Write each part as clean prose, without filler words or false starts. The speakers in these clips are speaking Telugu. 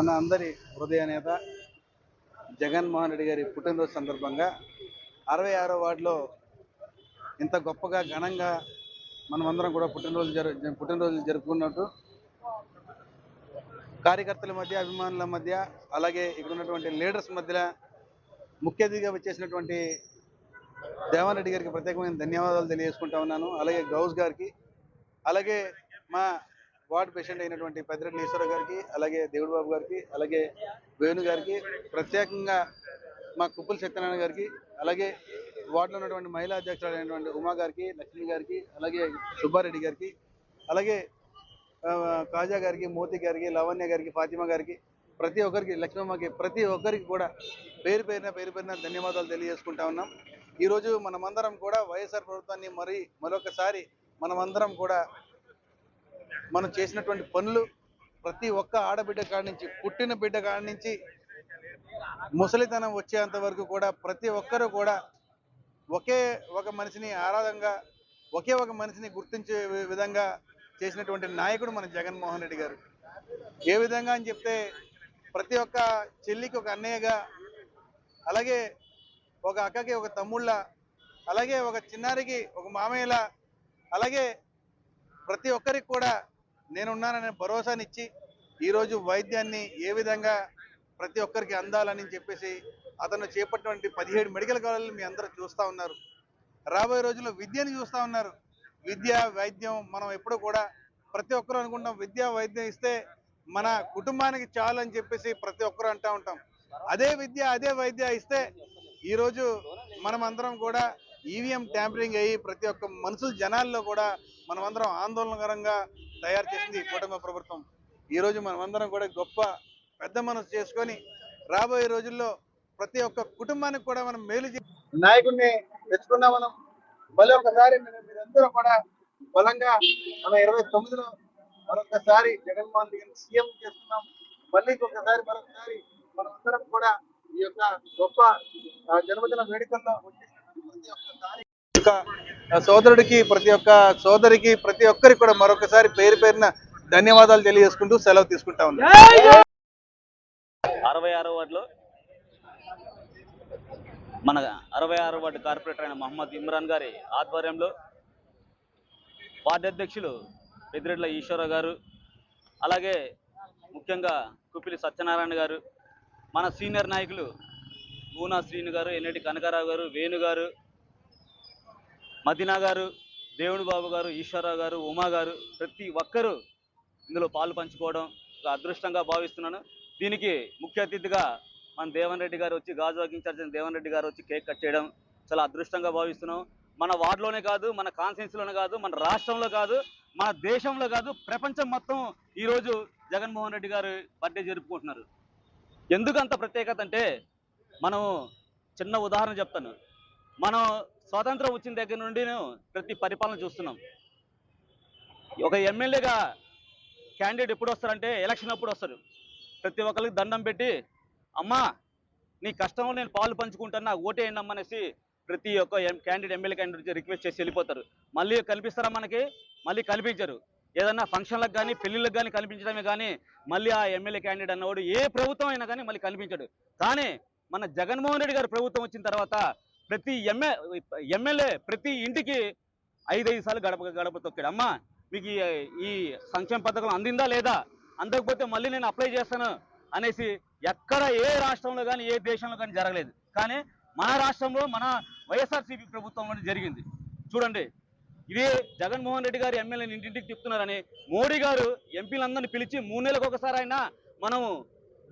మన అందరి హృదయ నేత జగన్మోహన్ రెడ్డి గారి పుట్టినరోజు సందర్భంగా 66వ వార్డులో ఇంత గొప్పగా ఘనంగా మనమందరం కూడా పుట్టినరోజు జరుపుకున్నట్టు కార్యకర్తల మధ్య, అభిమానుల మధ్య, అలాగే ఇక్కడ ఉన్నటువంటి లీడర్స్ మధ్య ముఖ్య అతిథిగా వచ్చేసినటువంటి దేవన్ రెడ్డి గారికి ప్రత్యేకమైన ధన్యవాదాలు తెలియజేసుకుంటా ఉన్నాను. అలాగే గౌస్ గారికి, అలాగే మా వార్డు ప్రెసిడెంట్ అయినటువంటి పెద్దిరెడ్డి ఈశ్వర గారికి, అలాగే దేవుడు బాబు గారికి, అలాగే వేణు గారికి, ప్రత్యేకంగా మా కుప్పల సత్యనారాయణ గారికి, అలాగే వార్డులో ఉన్నటువంటి మహిళా అధ్యక్షురాలైనటువంటి ఉమా గారికి, లక్ష్మి గారికి, అలాగే సుబ్బారెడ్డి గారికి, అలాగే కాజా గారికి, మోతి గారికి, లావణ్య గారికి, ఫాతిమా గారికి, ప్రతి ఒక్కరికి, లక్ష్మమ్మకి, ప్రతి ఒక్కరికి కూడా పేరు పేరున ధన్యవాదాలు తెలియజేసుకుంటా ఉన్నాం. ఈరోజు మనమందరం కూడా వైఎస్ఆర్ ప్రభుత్వాన్ని మరొకసారి మనమందరం కూడా మనం చేసినటువంటి పనులు ప్రతి ఒక్క ఆడబిడ్డ కాడి నుంచి, పుట్టిన బిడ్డ కాడి నుంచి ముసలితనం వచ్చేంత వరకు కూడా ప్రతి ఒక్కరూ కూడా ఒకే ఒక మనిషిని ఆరాధనగా, ఒకే ఒక మనిషిని గుర్తించే విధంగా చేసినటువంటి నాయకుడు మన జగన్మోహన్ రెడ్డి గారు. ఏ విధంగా అని చెప్తే, ప్రతి ఒక్క చెల్లికి ఒక అన్నయ్యగా, అలాగే ఒక అక్కకి ఒక తమ్ముళ్ళ, అలాగే ఒక చిన్నారికి ఒక మామయ్యలా, అలాగే ప్రతి ఒక్కరికి కూడా నేనున్నాననే భరోసానిచ్చి ఈరోజు వైద్యాన్ని ఏ విధంగా ప్రతి ఒక్కరికి అందాలని చెప్పేసి అతను చేపట్టినటువంటి 17 మెడికల్ కాలేజీలు మీ అందరూ చూస్తూ ఉన్నారు. రాబోయే రోజుల్లో విద్యను చూస్తూ ఉన్నారు. విద్య, వైద్యం మనం ఎప్పుడు కూడా ప్రతి ఒక్కరూ అనుకుంటాం, విద్య వైద్యం ఇస్తే మన కుటుంబానికి చాలు అని చెప్పేసి ప్రతి ఒక్కరూ అంటూ ఉంటాం. అదే విద్య, అదే వైద్య ఇస్తే ఈరోజు మనమందరం కూడా ఈవీఎం ట్యాంపరింగ్ అయ్యి ప్రతి ఒక్క మనుషుల జనాల్లో కూడా మనమందరం ఆందోళనకరంగా తయారు చేసింది ఈ కుటుంబ ప్రభుత్వం. ఈరోజు మనమందరం కూడా గొప్ప పెద్ద మనసు చేసుకొని రాబోయే రోజుల్లో ప్రతి ఒక్క కుటుంబానికి కూడా మనం మేలు నాయకుడిని తెచ్చుకున్నాం. మనం మళ్ళీ ఒకసారి మీరందరూ కూడా బలంగా మన 29లో మరొకసారి జగన్మోహన్ రెడ్డి సీఎం చేస్తున్నాం. మళ్ళీ మరొకసారి మనమందరం కూడా ఈ యొక్క గొప్ప జన్మదిన వేడుకల్లో ప్రతి ఒక్క సోదరుడికి, ప్రతి ఒక్క సోదరికి, ప్రతి ఒక్కరికి కూడా మరొకసారి పేరున ధన్యవాదాలు తెలియజేసుకుంటూ సెలవు తీసుకుంటా ఉన్నాం. 66వ వార్డులో మన 66వ వార్డు కార్పొరేటర్ అయిన మహమ్మద్ ఇమ్రాన్ గారి ఆధ్వర్యంలో వార్డు అధ్యక్షులు పెద్దిరెడ్ల ఈశ్వర గారు, అలాగే ముఖ్యంగా కుప్పిలి సత్యనారాయణ గారు, మన సీనియర్ నాయకులు ఊనా శ్రీను గారు, ఎన్నేటి కనకారావు గారు, వేణు గారు, మదీనా గారు, దేవుడు బాబు గారు, ఈశ్వరరావు గారు, ఉమా గారు, ప్రతి ఒక్కరూ ఇందులో పాలు పంచుకోవడం ఒక అదృష్టంగా భావిస్తున్నాను. దీనికి ముఖ్య అతిథిగా మన దేవన్ రెడ్డి గారు వచ్చి, గాజువాక ఇన్ఛార్జ్ దేవన్ రెడ్డి గారు వచ్చి కేక్ కట్ చేయడం చాలా అదృష్టంగా భావిస్తున్నాం. మన వార్డులోనే కాదు, మన కాన్స్టిట్యున్సీలోనే కాదు, మన రాష్ట్రంలో కాదు, మన దేశంలో కాదు, ప్రపంచం మొత్తం ఈరోజు జగన్మోహన్ రెడ్డి గారు బర్త్డే జరుపుకుంటున్నారు. ఎందుకంత ప్రత్యేకత అంటే, మనం చిన్న ఉదాహరణ చెప్తాను. మనం స్వాతంత్రం వచ్చిన దగ్గర నుండి ప్రతి పరిపాలన చూస్తున్నాం. ఒక ఎమ్మెల్యేగా క్యాండిడేట్ ఎప్పుడు వస్తారంటే ఎలక్షన్ అప్పుడు వస్తారు. ప్రతి ఒక్కరికి దండం పెట్టి, అమ్మా నీ కష్టంలో నేను పాలు పంచుకుంటాను, నాకు ఓటేయండి అమ్మనేసి ప్రతి ఒక్క ఎమ్మెల్యే క్యాండిడేట్ రిక్వెస్ట్ చేసి వెళ్ళిపోతారు. మళ్ళీ కల్పిస్తారా మనకి? మళ్ళీ కల్పించరు. ఏదన్నా ఫంక్షన్లకు కానీ, పెళ్లిళ్ళకి కానీ కల్పించడమే కానీ మళ్ళీ ఆ ఎమ్మెల్యే క్యాండిడేట్ అన్నవాడు ఏ ప్రభుత్వం అయినా కానీ మళ్ళీ కల్పించడు. కానీ మన జగన్మోహన్ రెడ్డి గారు ప్రభుత్వం వచ్చిన తర్వాత ప్రతి ఎమ్మెల్యే ప్రతి ఇంటికి 5 సార్లు గడప తొక్కాడు. అమ్మా మీకు ఈ సంక్షేమ పథకం అందిందా లేదా, అందకపోతే మళ్ళీ నేను అప్లై చేస్తాను అనేసి ఎక్కడ ఏ రాష్ట్రంలో కానీ, ఏ దేశంలో కానీ జరగలేదు. కానీ మన రాష్ట్రంలో, మన వైఎస్ఆర్సీపీ ప్రభుత్వంలో జరిగింది. చూడండి, ఇదే జగన్మోహన్ రెడ్డి గారు ఎమ్మెల్యేని ఇంటింటికి తిప్పుతున్నారని మోడీ గారు ఎంపీలందరినీ పిలిచి 3 నెలలకు ఒకసారి అయినా మనం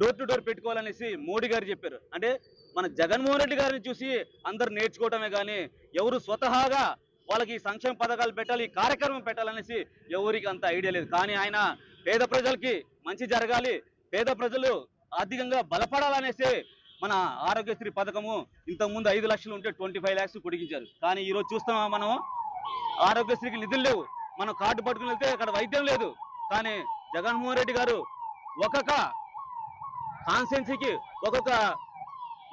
డోర్ టు డోర్ పెట్టుకోవాలనేసి మోడీ గారు చెప్పారు. అంటే మన జగన్మోహన్ రెడ్డి గారిని చూసి అందరు నేర్చుకోవటమే కానీ ఎవరు స్వతహాగా వాళ్ళకి సంక్షేమ పథకాలు పెట్టాలి, ఈ కార్యక్రమం పెట్టాలనేసి ఎవరికి అంత ఐడియా లేదు. కానీ ఆయన పేద ప్రజలకి మంచి జరగాలి, పేద ప్రజలు ఆర్థికంగా బలపడాలనేసి మన ఆరోగ్యశ్రీ పథకము ఇంతకుముందు 5 లక్షలు ఉంటే 25 lakhs పొడిగించారు. కానీ ఈరోజు చూస్తున్నాం, మనం ఆరోగ్యశ్రీకి నిధులు లేవు, మనం కార్డు పట్టుకుని వెళ్తే అక్కడ వైద్యం లేదు. కానీ జగన్మోహన్ రెడ్డి గారు ఒక్కొక్క కాన్స్టిట్యున్సీకి ఒక్కొక్క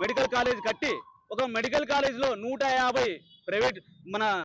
మెడికల్ కాలేజ్ కట్టి, ఒక మెడికల్ కాలేజ్లో 150 ప్రైవేట్ మన